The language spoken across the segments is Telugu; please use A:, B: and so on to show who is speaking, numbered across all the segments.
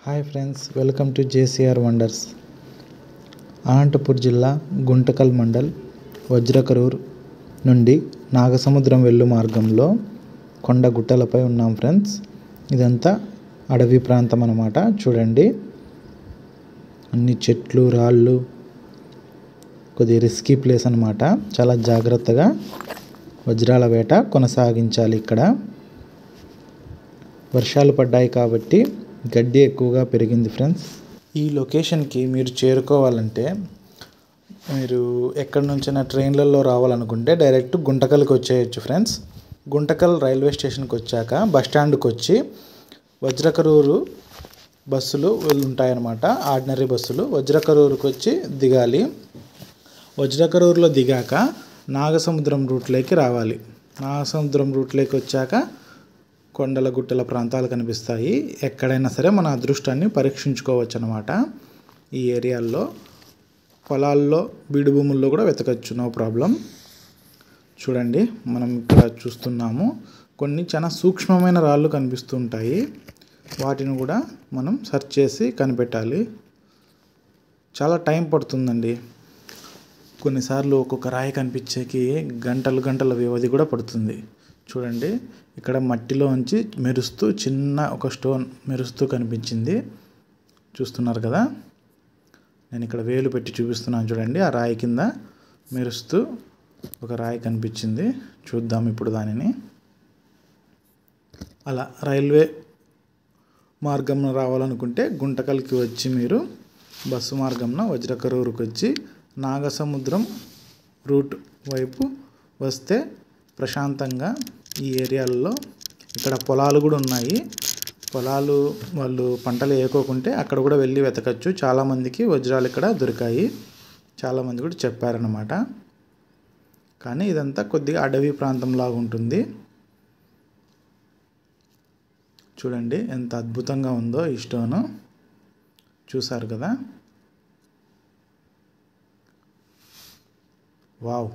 A: Hi friends, welcome to JCR wonders. Anantapur జిల్లా గుంటకల్ మండల్ వజ్రకరూర్ నుండి నాగసముద్రం వెళ్ళు మార్గంలో కొండ గుట్టలపై ఉన్నాం ఫ్రెండ్స్. ఇదంతా అడవి ప్రాంతం అన్నమాట. చూడండి, అన్ని చెట్లు, రాళ్ళు, కొద్దిగా రిస్కీ ప్లేస్ అన్నమాట. చాలా జాగ్రత్తగా వజ్రాల వేట కొనసాగించాలి. ఇక్కడ వర్షాలు పడ్డాయి కాబట్టి గడ్డి ఎక్కువగా పెరిగింది ఫ్రెండ్స్. ఈ లొకేషన్కి మీరు చేరుకోవాలంటే మీరు ఎక్కడి నుంచైనా ట్రైన్లలో రావాలనుకుంటే డైరెక్ట్ గుంటకల్కి వచ్చేయచ్చు ఫ్రెండ్స్. గుంటకల్ రైల్వే స్టేషన్కి వచ్చాక బస్ స్టాండ్కి వచ్చి వజ్రకరూరు బస్సులు ఉంటాయన్నమాట. ఆర్డినరీ బస్సులు వజ్రకరూరుకి వచ్చి దిగాలి. వజ్రకరూరులో దిగాక నాగసముద్రం రూట్లోకి రావాలి. నాగసముద్రం రూట్లోకి వచ్చాక కొండల గుట్టల ప్రాంతాలు కనిపిస్తాయి. ఎక్కడైనా సరే మన అదృష్టాన్ని పరీక్షించుకోవచ్చు అన్నమాట. ఈ ఏరియాల్లో పొలాల్లో, బీడు భూముల్లో కూడా వెతకచ్చు, నో ప్రాబ్లం. చూడండి, మనం ఇక్కడ చూస్తున్నాము కొన్ని చాలా సూక్ష్మమైన రాళ్ళు కనిపిస్తుంటాయి. వాటిని కూడా మనం సెర్చ్ చేసి కనిపెట్టాలి. చాలా టైం పడుతుందండి. కొన్నిసార్లు ఒక్కొక్క రాయి కనిపించేకి గంటల వ్యవధి కూడా పడుతుంది. చూడండి, ఇక్కడ మట్టిలో ఉంచి మెరుస్తూ చిన్న ఒక స్టోన్ మెరుస్తూ కనిపించింది. చూస్తున్నారు కదా, నేను ఇక్కడ వేలు పెట్టి చూపిస్తున్నాను. చూడండి, ఆ రాయి కింద మెరుస్తూ ఒక రాయి కనిపించింది. చూద్దాం ఇప్పుడు దానిని. అలా రైల్వే మార్గంలో రావాలనుకుంటే గుంటకల్కి వచ్చి మీరు బస్సు మార్గంలో వజ్రకరూరుకి వచ్చి నాగసముద్రం రూట్ వైపు వస్తే ప్రశాంతంగా ఈ ఏరియాలలో ఇక్కడ పొలాలు కూడా ఉన్నాయి. పొలాలు వాళ్ళు పంటలు వేయకోకుంటే అక్కడ కూడా వెళ్ళి వెతకచ్చు. చాలామందికి వజ్రాలు ఇక్కడ దొరికాయి, చాలామంది కూడా చెప్పారన్నమాట. కానీ ఇదంతా కొద్దిగా అడవి ప్రాంతంలాగా ఉంటుంది. చూడండి ఎంత అద్భుతంగా ఉందో ఈ స్టోను. చూసారు కదా, వావ్,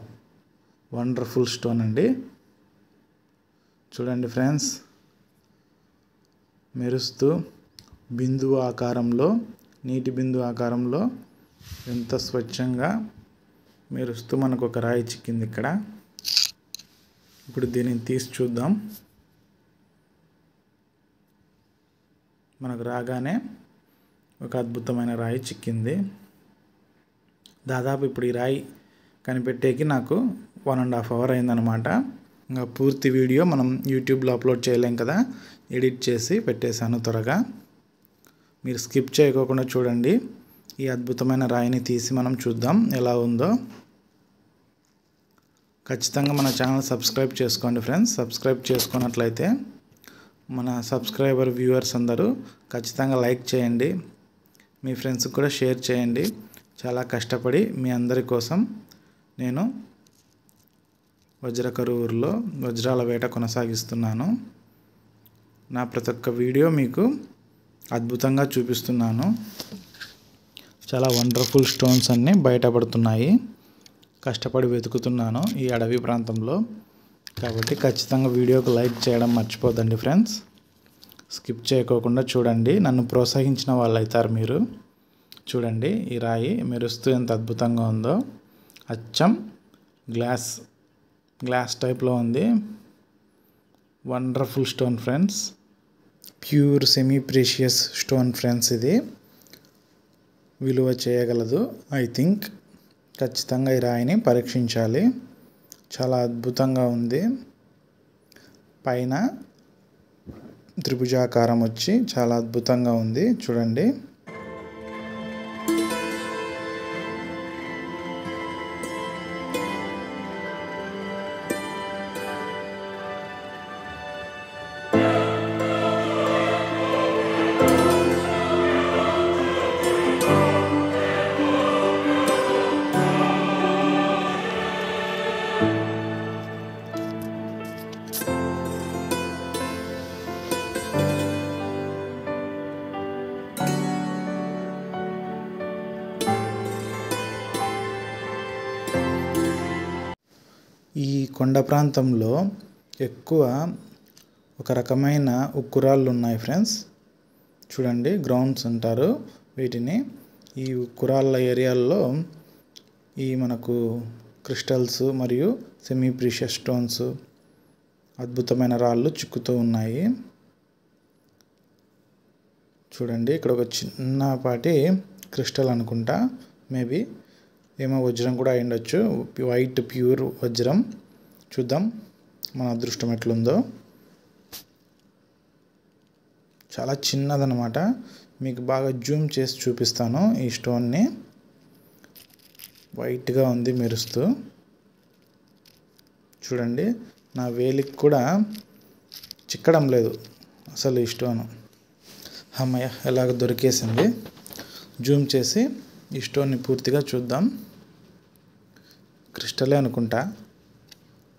A: వండర్ఫుల్ స్టోన్ అండి. చూడండి ఫ్రెండ్స్, మెరుస్తూ బిందువు ఆకారంలో, నీటి బిందువు ఆకారంలో ఎంత స్వచ్ఛంగా మెరుస్తూ మనకు ఒక రాయి చిక్కింది ఇక్కడ. ఇప్పుడు దీనిని తీసి చూద్దాం. మనకు రాగానే ఒక అద్భుతమైన రాయి చిక్కింది. దాదాపు ఇప్పుడు ఈ రాయి కనిపెట్టేకి నాకు 1.5 hours అయిందనమాట. ఇంకా పూర్తి వీడియో మనం యూట్యూబ్లో అప్లోడ్ చేయలేం కదా, ఎడిట్ చేసి పెట్టేశాను త్వరగా. మీరు స్కిప్ చేయకోకుండా చూడండి. ఈ అద్భుతమైన రాయిని తీసి మనం చూద్దాం ఎలా ఉందో. ఖచ్చితంగా మన ఛానల్ సబ్స్క్రైబ్ చేసుకోండి ఫ్రెండ్స్. సబ్స్క్రైబ్ చేసుకున్నట్లయితే మన సబ్స్క్రైబర్ వ్యూవర్స్ అందరూ ఖచ్చితంగా లైక్ చేయండి, మీ ఫ్రెండ్స్కి కూడా షేర్ చేయండి. చాలా కష్టపడి మీ అందరి కోసం నేను వజ్రకరూరులో వజ్రాల వేట కొనసాగిస్తున్నాను. నా ప్రతి ఒక్క వీడియో మీకు అద్భుతంగా చూపిస్తున్నాను. చాలా వండర్ఫుల్ స్టోన్స్ అన్నీ బయటపడుతున్నాయి. కష్టపడి వెతుకుతున్నాను ఈ అడవి ప్రాంతంలో. కాబట్టి ఖచ్చితంగా వీడియోకి లైక్ చేయడం మర్చిపోద్దండి ఫ్రెండ్స్. స్కిప్ చేయకోకుండా చూడండి, నన్ను ప్రోత్సహించిన వాళ్ళు అవుతారు మీరు. చూడండి, ఈ రాయి మెరుస్తూ ఎంత అద్భుతంగా ఉందో. అచ్చం గ్లాస్ టైప్లో ఉంది. Wonderful stone friends. Pure semi precious stone friends. ఇది విలువ చేయగలదు. ఐ థింక్ ఖచ్చితంగా ఈ రాయిని పరీక్షించాలి. చాలా అద్భుతంగా ఉంది. పైన త్రిభుజాకారం వచ్చి చాలా అద్భుతంగా ఉంది. చూడండి, ఈ కొండ ప్రాంతంలో ఎక్కువ ఒక రకమైన ఉక్కురాళ్ళు ఉన్నాయి ఫ్రెండ్స్. చూడండి గ్రౌండ్స్ అంటారు వీటిని. ఈ కురాళ్ళ ఏరియాల్లో ఈ మనకు క్రిస్టల్స్ మరియు సెమీ ప్రీషియస్ స్టోన్స్ అద్భుతమైన రాళ్ళు చిక్కుతూ ఉన్నాయి. చూడండి ఇక్కడ ఒక చిన్నపాటి క్రిస్టల్ అనుకుంటా, మేబీ ఏమో వజ్రం కూడా అయి ఉండొచ్చు. వైట్ ప్యూర్ వజ్రం. చూద్దాం మన అదృష్టం ఎట్లుందో. చాలా చిన్నదన్నమాట. మీకు బాగా జూమ్ చేసి చూపిస్తాను. ఈ స్టోన్ని వైట్గా ఉంది మెరుస్తూ. చూడండి నా వేలికి కూడా చిక్కడం లేదు అసలు ఈ స్టోను. అమ్మయ్య ఎలాగ దొరికేసింది. జూమ్ చేసి ఈ స్టోన్ని పూర్తిగా చూద్దాం. క్రిస్టలే అనుకుంటా,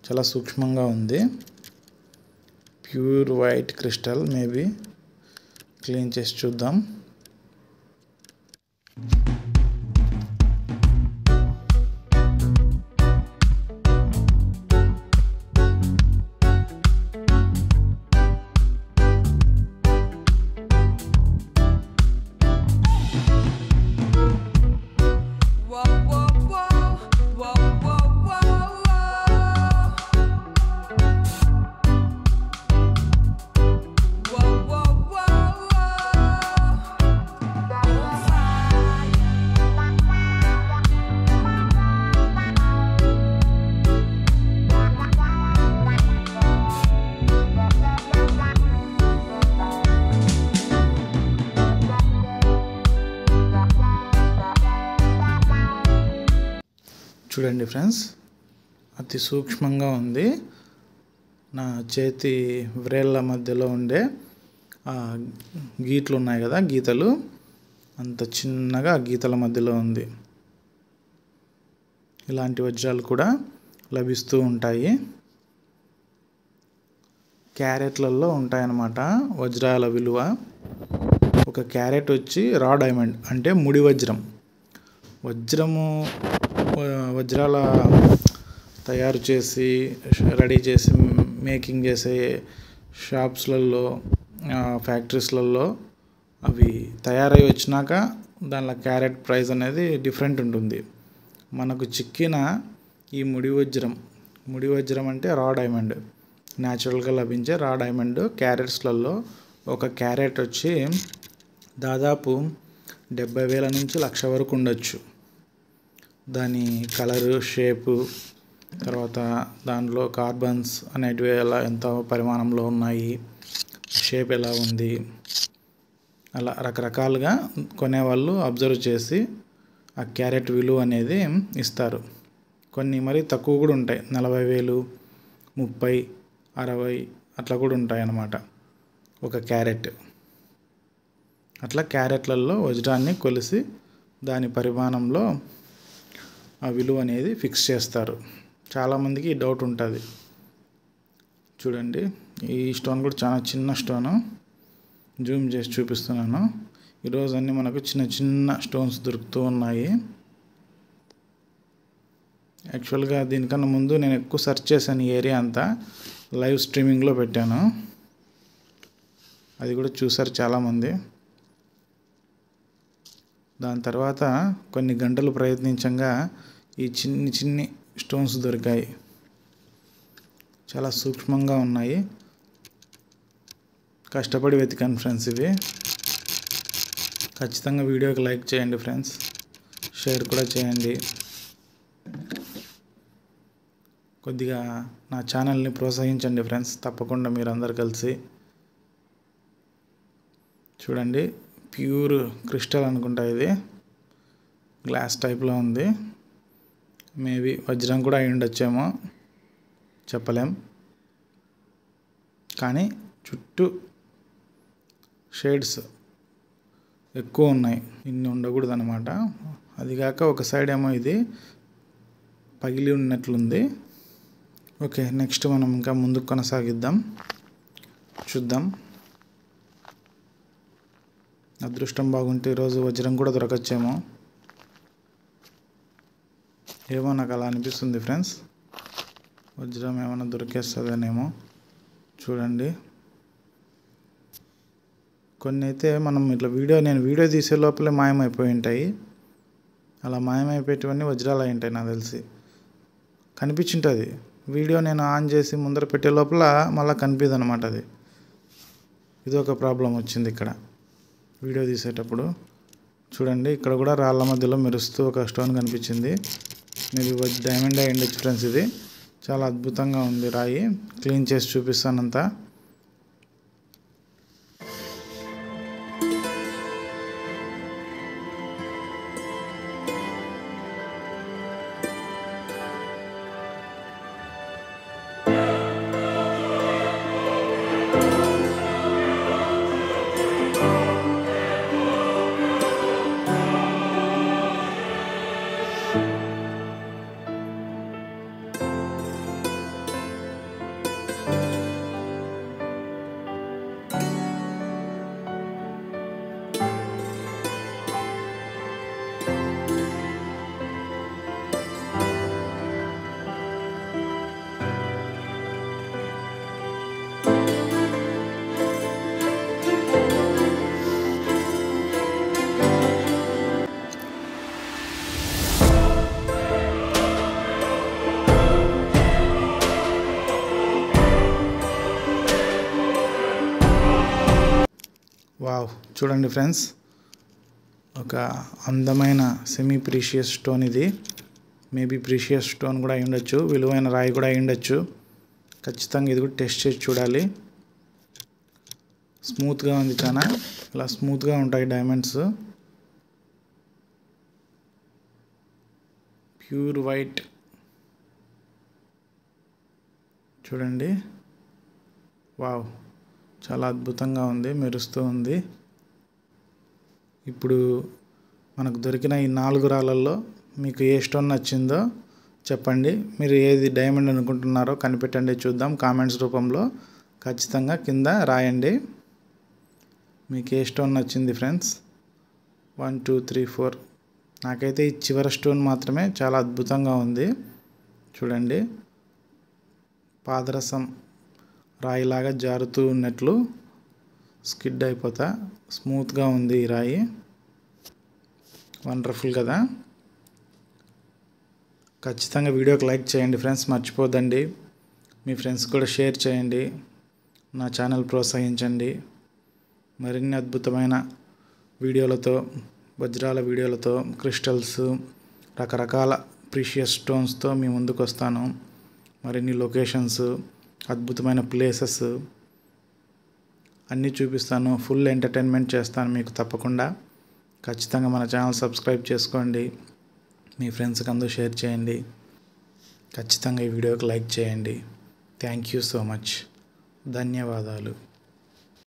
A: చాలా సూక్ష్మంగా ఉంది. Pure white crystal. Maybe clean చేసి చూద్దాం. చూడండి ఫ్రెండ్స్, అతి సూక్ష్మంగా ఉంది. నా చేతి వ్రేళ్ళ మధ్యలో ఉండే గీతలు ఉన్నాయి కదా, గీతలు అంత చిన్నగా గీతల మధ్యలో ఉంది. ఇలాంటి వజ్రాలు కూడా లభిస్తూ ఉంటాయి. క్యారెట్లలో ఉంటాయన్నమాట వజ్రాల విలువ. ఒక క్యారెట్ వచ్చి రా డైమండ్ అంటే ముడి వజ్రం. వజ్రాల తయారు చేసి రెడీ చేసి మేకింగ్ చేసే షాప్స్లలో ఫ్యాక్టరీస్లలో అవి తయారై వచ్చినాక దానిలో క్యారెట్ ప్రైస్ అనేది డిఫరెంట్ ఉంటుంది. మనకు చిక్కిన ఈ ముడి వజ్రం అంటే రా డైమండ్, న్యాచురల్గా లభించే రా డైమండ్ క్యారెట్స్లలో ఒక క్యారెట్ వచ్చి దాదాపు 70,000 నుంచి 1,00,000 వరకు ఉండొచ్చు. దాని కలరు, షేపు, తర్వాత దానిలో కార్బన్స్ అనేటివి ఎంత పరిమాణంలో ఉన్నాయి, షేప్ ఎలా ఉంది, అలా రకరకాలుగా కొనేవాళ్ళు అబ్జర్వ్ చేసి ఆ క్యారెట్ విలువ అనేది ఇస్తారు. కొన్ని మరి తక్కువ కూడా ఉంటాయి, 40,000, 30, 60 అట్లా కూడా ఉంటాయి అన్నమాట ఒక క్యారెట్. అట్లా క్యారెట్లలో వజ్రాన్ని కొలిసి దాని పరిమాణంలో ఆ విలువ అనేది ఫిక్స్ చేస్తారు. చాలామందికి డౌట్ ఉంటుంది. చూడండి ఈ స్టోన్ కూడా చాలా చిన్న స్టోను. జూమ్ చేసి చూపిస్తున్నాను. ఈరోజు అన్నీ మనకు చిన్న చిన్న స్టోన్స్ దొరుకుతూ ఉన్నాయి. యాక్చువల్గా దీనికన్నా ముందు నేను ఎక్కువ సెర్చ్ చేశాను. ఈ ఏరియా అంతా లైవ్ స్ట్రీమింగ్లో పెట్టాను. అది కూడా చూసారు చాలామంది. దాని తర్వాత కొన్ని గంటలు ప్రయత్నించగా ఈ చిన్ని స్టోన్స్ దొరికాయి. చాలా సూక్ష్మంగా ఉన్నాయి. కష్టపడి వెతికాను ఫ్రెండ్స్ ఇవి. ఖచ్చితంగా వీడియోకి లైక్ చేయండి ఫ్రెండ్స్, షేర్ కూడా చేయండి. కొద్దిగా నా ఛానల్ని ప్రోత్సహించండి ఫ్రెండ్స్, తప్పకుండా మీరందరూ కలిసి. చూడండి ప్యూర్ క్రిస్టల్ అనుకుంటా, ఇది గ్లాస్ టైప్లో ఉంది. మేబీ వజ్రం కూడా అయి ఉండొచ్చేమో, చెప్పలేం. కానీ చుట్టూ షేడ్స్ ఎక్కువ ఉన్నాయి, ఇన్ని ఉండకూడదు అన్నమాట. అదిగాక ఒక సైడ్ ఏమో ఇది పగిలి ఉన్నట్లుంది. ఓకే, నెక్స్ట్ మనం ఇంకా ముందుకు కొనసాగిద్దాం, చూద్దాం. అదృష్టం బాగుంటే ఈరోజు వజ్రం కూడా దొరకచ్చేమో, ఏమో నాకు అలా అనిపిస్తుంది ఫ్రెండ్స్. వజ్రం ఏమైనా దొరికేస్తుందనేమో. చూడండి కొన్ని అయితే మనం ఇట్లా నేను వీడియో తీసే లోపలే మాయమైపోయి ఉంటాయి. అలా మాయమైపోయేటివన్నీ వజ్రాలు అయి ఉంటాయి నాకు తెలిసి. కనిపించుంటుంది, వీడియో నేను ఆన్ చేసి ముందర పెట్టే లోపల మళ్ళీ కనిపించదు అనమాట. అది ఇది ఒక ప్రాబ్లం వచ్చింది ఇక్కడ వీడియో తీసేటప్పుడు. చూడండి, ఇక్కడ కూడా రాళ్ళ మధ్యలో మెరుస్తూ ఒక స్టోన్ కనిపించింది. ఇది డైమండ్ అయి ఉండొచ్చు ఫ్రెండ్స్. ఇది చాలా అద్భుతంగా ఉంది రాయి. క్లీన్ చేసి చూపిస్తానంతా. వావ్, చూడండి ఫ్రెండ్స్, ఒక అందమైన సెమీ ప్రీషియస్ స్టోన్. ఇది మేబీ ప్రీషియస్ స్టోన్ కూడా అయి ఉండొచ్చు, విలువైన రాయి కూడా అయి ఉండొచ్చు. ఖచ్చితంగా ఇది కూడా టెస్ట్ చేసి చూడాలి. స్మూత్గా ఉంది, చాలా ఇలా స్మూత్గా ఉంటాయి డైమండ్స్. Pure white. చూడండి, వావ్, చాలా అద్భుతంగా ఉంది, మెరుస్తూ ఉంది. ఇప్పుడు మనకు దొరికిన ఈ 4 రాళ్ళల్లో మీకు ఏ స్టోన్ నచ్చిందో చెప్పండి. మీరు ఏది డైమండ్ అనుకుంటున్నారో కనిపెట్టండి, చూద్దాం కామెంట్స్ రూపంలో. ఖచ్చితంగా కింద రాయండి మీకు ఏ స్టోన్ నచ్చింది ఫ్రెండ్స్. 1 2 3 4. నాకైతే ఈ చివరి స్టోన్ మాత్రమే చాలా అద్భుతంగా ఉంది. చూడండి, పాదరసం రాయిలాగా జారుతూ ఉన్నట్లు స్కిడ్ అయిపోతా స్మూత్గా ఉంది ఈ రాయి. వండర్ఫుల్ కదా. ఖచ్చితంగా వీడియోకి లైక్ చేయండి ఫ్రెండ్స్, మర్చిపోద్దండి. మీ ఫ్రెండ్స్ కూడా షేర్ చేయండి. నా ఛానల్ ప్రోత్సహించండి. మరిన్ని అద్భుతమైన వీడియోలతో, వజ్రాల వీడియోలతో, క్రిస్టల్స్, రకరకాల ప్రీషియస్ స్టోన్స్తో మీ ముందుకు వస్తాను. మరిన్ని లొకేషన్స్, అద్భుతమైన ప్లేసెస్ అన్నీ చూపిస్తాను. ఫుల్ ఎంటర్టైన్మెంట్ చేస్తాను మీకు తప్పకుండా. ఖచ్చితంగా మన ఛానల్ సబ్స్క్రైబ్ చేసుకోండి. మీ ఫ్రెండ్స్కి అందరూ షేర్ చేయండి. ఖచ్చితంగా ఈ వీడియోకి లైక్ చేయండి. Thank you so much. ధన్యవాదాలు.